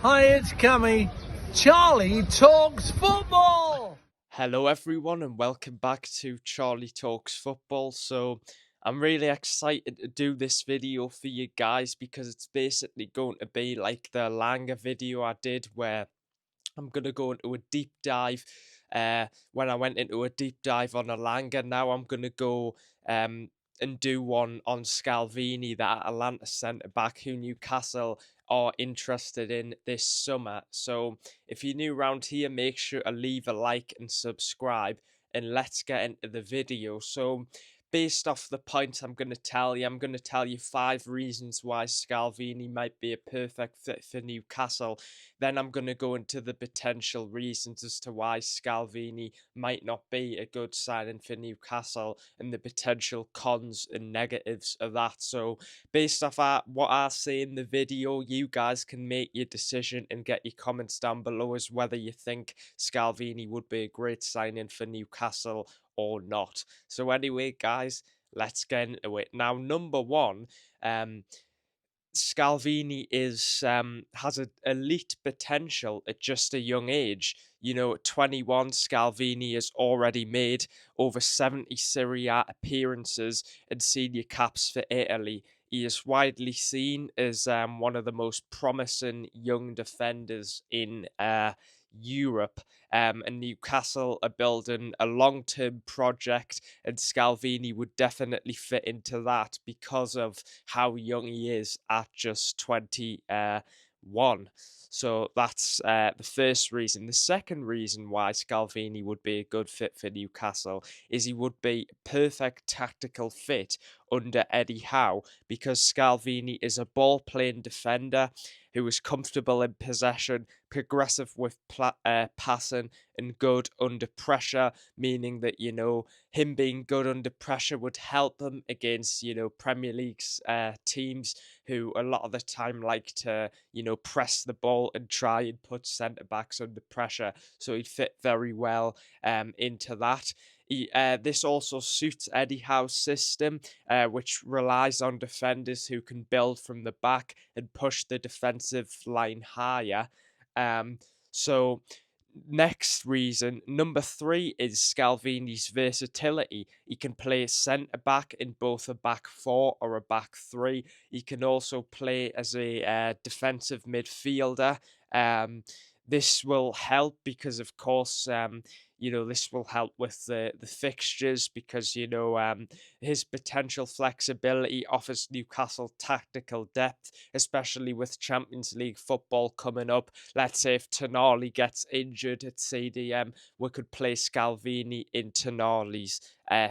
Hi, it's Cammy. Charlie talks football. Hello, everyone, and welcome back to Charlie Talks Football. So, I'm really excited to do this video for you guys because it's basically going to be like the Langer video I did, where I'm going to go into a deep dive. When I went into a deep dive on Alanga, now I'm going to go and do one on Scalvini, that Atlanta centre back who Newcastle are interested in this summer. So if you're new around here, make sure to leave a like and subscribe, and let's get into the video. So based off the points I'm going to tell you 5 reasons why Scalvini might be a perfect fit for Newcastle. Then I'm going to go into the potential reasons as to why Scalvini might not be a good signing for Newcastle and the potential cons and negatives of that. So based off what I say in the video, you guys can make your decision and get your comments down below as whether you think Scalvini would be a great signing for Newcastle or not. So anyway, guys, let's get into it. Now, number one, Scalvini has an elite potential at just a young age. You know, at 21, Scalvini has already made over 70 Serie A appearances and senior caps for Italy. He is widely seen as one of the most promising young defenders in Europe. And Newcastle are building a long-term project, and Scalvini would definitely fit into that because of how young he is at just 21. So that's the first reason. The second reason why Scalvini would be a good fit for Newcastle is he would be a perfect tactical fit under Eddie Howe, because Scalvini is a ball-playing defender who is comfortable in possession, progressive with passing, and good under pressure, meaning that, you know, him being good under pressure would help him against, you know, Premier League's teams who a lot of the time like to, you know, press the ball and try and put centre backs under pressure. So he'd fit very well into that. This also suits Eddie Howe's system, which relies on defenders who can build from the back and push the defensive line higher. So next reason, number three, is Scalvini's versatility. He can play centre back in both a back four or a back three. He can also play as a defensive midfielder. This will help because, of course, you know, this will help with the fixtures because, you know, his potential flexibility offers Newcastle tactical depth, especially with Champions League football coming up. Let's say if Tonali gets injured at CDM, we could play Scalvini in Tonali's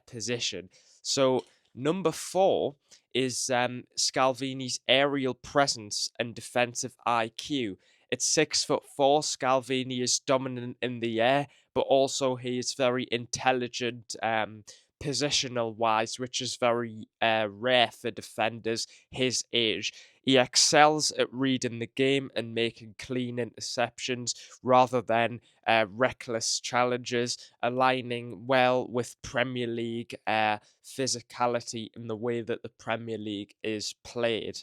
position. So number four is Scalvini's aerial presence and defensive IQ. At 6'4", Scalvini is dominant in the air, but also he is very intelligent positional wise, which is very rare for defenders his age. He excels at reading the game and making clean interceptions rather than reckless challenges, aligning well with Premier League physicality in the way that the Premier League is played.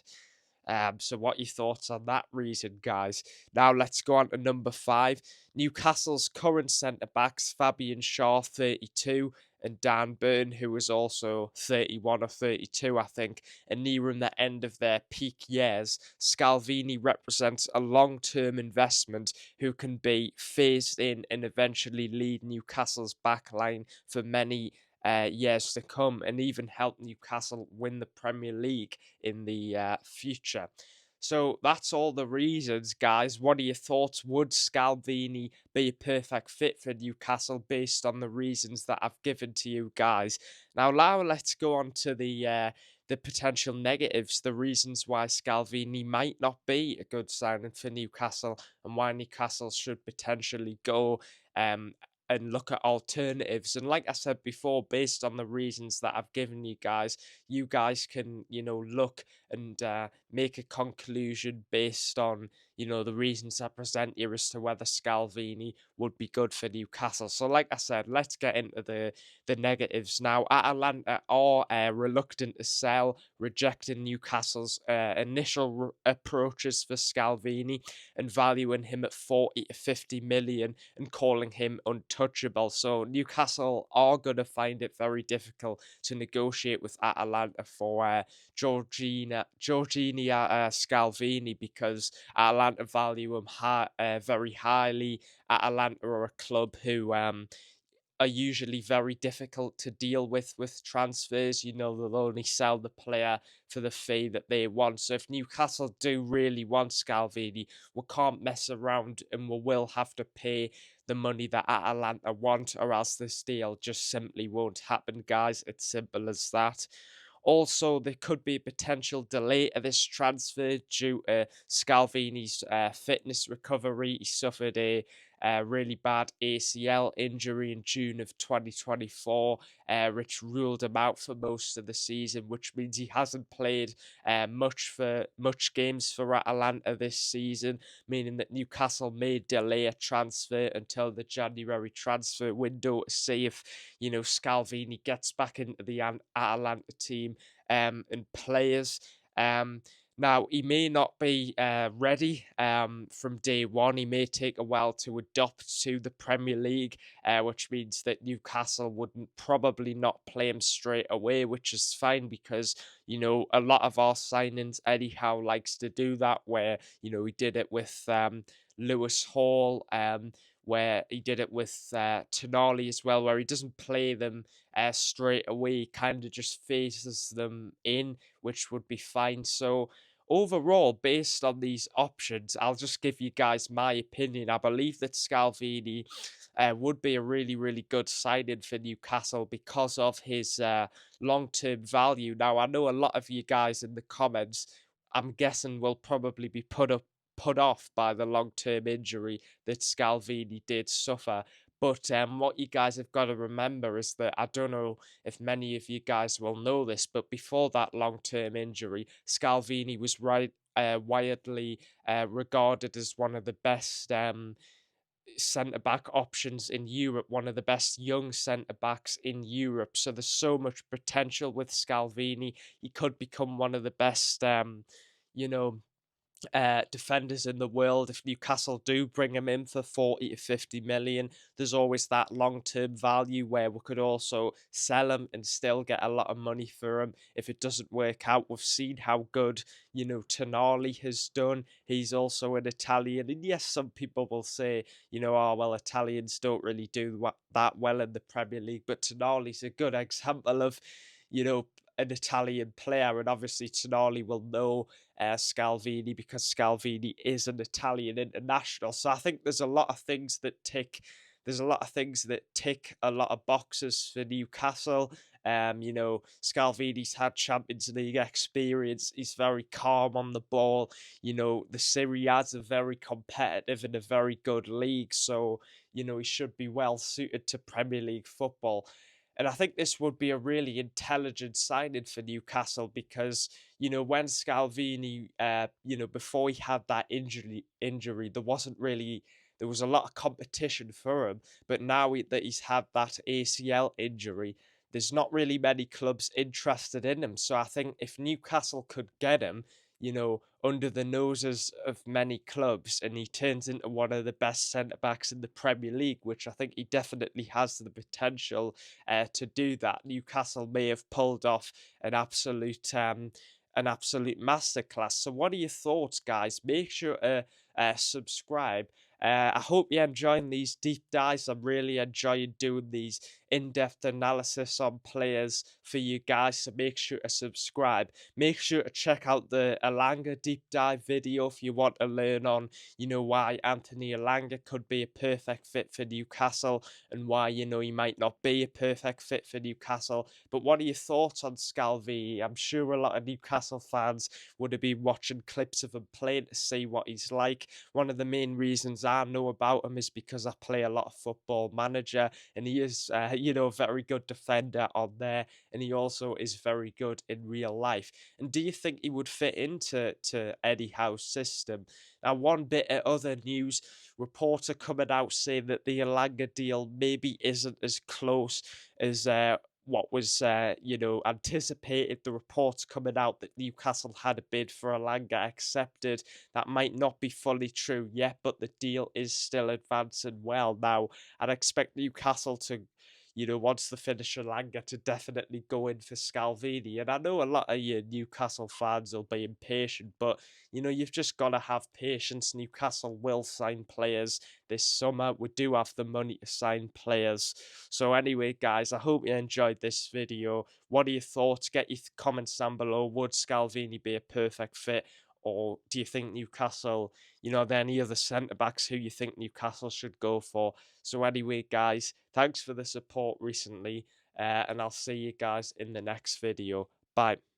So what are your thoughts on that reason, guys? Now let's go on to number five. Newcastle's current centre-backs, Fabian Shaw, 32, and Dan Burn, who was also 31 or 32, I think, and nearing the end of their peak years. Scalvini represents a long-term investment who can be phased in and eventually lead Newcastle's backline for many years to come, and even help Newcastle win the Premier League in the future. So that's all the reasons, guys. What are your thoughts? Would Scalvini be a perfect fit for Newcastle based on the reasons that I've given to you guys? Now let's go on to the potential negatives, the reasons why Scalvini might not be a good signing for Newcastle and why Newcastle should potentially go and look at alternatives. And like I said before, based on the reasons that I've given you guys can, you know, look and make a conclusion based on, the reasons I present here as to whether Scalvini would be good for Newcastle. So, like I said, let's get into the negatives now. Atalanta are reluctant to sell, rejecting Newcastle's initial approaches for Scalvini and valuing him at 40 to 50 million and calling him untouchable. So Newcastle are going to find it very difficult to negotiate with Atalanta for Georgina Scalvini, because Atalanta value him very highly. Atalanta are a club who are usually very difficult to deal with transfers. They'll only sell the player for the fee that they want. So if Newcastle do really want Scalvini, we can't mess around and we will have to pay the money that Atalanta want, or else this deal just simply won't happen, guys. It's simple as that. Also, there could be a potential delay of this transfer due to Scalvini's fitness recovery. He suffered a really bad ACL injury in June of 2024, which ruled him out for most of the season, which means he hasn't played much games for Atalanta this season, meaning that Newcastle may delay a transfer until the January transfer window to see if Scalvini gets back into the Atalanta team and players. Now, he may not be ready from day one. He may take a while to adopt to the Premier League, which means that Newcastle wouldn't probably not play him straight away, which is fine because, a lot of our signings, Eddie Howe likes to do that, where, he did it with Lewis Hall, where he did it with Tonali as well, where he doesn't play them straight away. He kind of just phases them in, which would be fine. So, overall, based on these options, I'll just give you guys my opinion. I believe that Scalvini would be a really, really good signing for Newcastle because of his long-term value. Now, I know a lot of you guys in the comments, I'm guessing, will probably be put off by the long-term injury that Scalvini did suffer. But what you guys have got to remember is that, I don't know if many of you guys will know this, but before that long-term injury, Scalvini was widely regarded as one of the best centre back options in Europe, one of the best young centre backs in Europe. So there's so much potential with Scalvini. He could become one of the best, you know, defenders in the world. If Newcastle do bring him in for 40 to 50 million, there's always that long-term value where we could also sell him and still get a lot of money for him if it doesn't work out. We've seen how good, Tonali has done. He's also an Italian, and yes, some people will say, oh, well, Italians don't really do that well in the Premier League, but Tonali's a good example of, an Italian player, and obviously Tonali will know Scalvini because Scalvini is an Italian international. So I think there's a lot of things that tick. There's a lot of things that tick a lot of boxes for Newcastle. Scalvini's had Champions League experience. He's very calm on the ball. The Serie A's are very competitive and a very good league. So, he should be well suited to Premier League football. And I think this would be a really intelligent signing for Newcastle because, when Scalvini, before he had that injury, there was a lot of competition for him. But now that he's had that ACL injury, there's not really many clubs interested in him. So I think if Newcastle could get him, under the noses of many clubs, and he turns into one of the best centre backs in the Premier League, which I think he definitely has the potential to do that. Newcastle may have pulled off an absolute masterclass. So, what are your thoughts, guys? Make sure to subscribe. I hope you're enjoying these deep dives. I'm really enjoying doing these in-depth analysis on players for you guys. So make sure to subscribe. Make sure to check out the Elanga deep dive video if you want to learn on, why Anthony Elanga could be a perfect fit for Newcastle and why, he might not be a perfect fit for Newcastle. But what are your thoughts on Scalvini? I'm sure a lot of Newcastle fans would have been watching clips of him playing to see what he's like. One of the main reasons I know about him is because I play a lot of Football Manager, and he is, you know, a very good defender on there, and he also is very good in real life. And do you think he would fit into Eddie Howe's system? Now, one bit of other news, reporter coming out saying that the Elanga deal maybe isn't as close as what was, you know, anticipated. The reports coming out that Newcastle had a bid for Elanga accepted. That might not be fully true yet, but the deal is still advancing well. Now, I'd expect Newcastle to, you know, once they finish Elanga, to definitely go in for Scalvini. And I know a lot of your Newcastle fans will be impatient, but, you know, you've just got to have patience. Newcastle will sign players this summer. We do have the money to sign players. So anyway, guys, I hope you enjoyed this video. What are your thoughts? Get your comments down below. Would Scalvini be a perfect fit? Or do you think Newcastle, you know, are there any other centre backs who you think Newcastle should go for? So anyway, guys, thanks for the support recently, and I'll see you guys in the next video. Bye.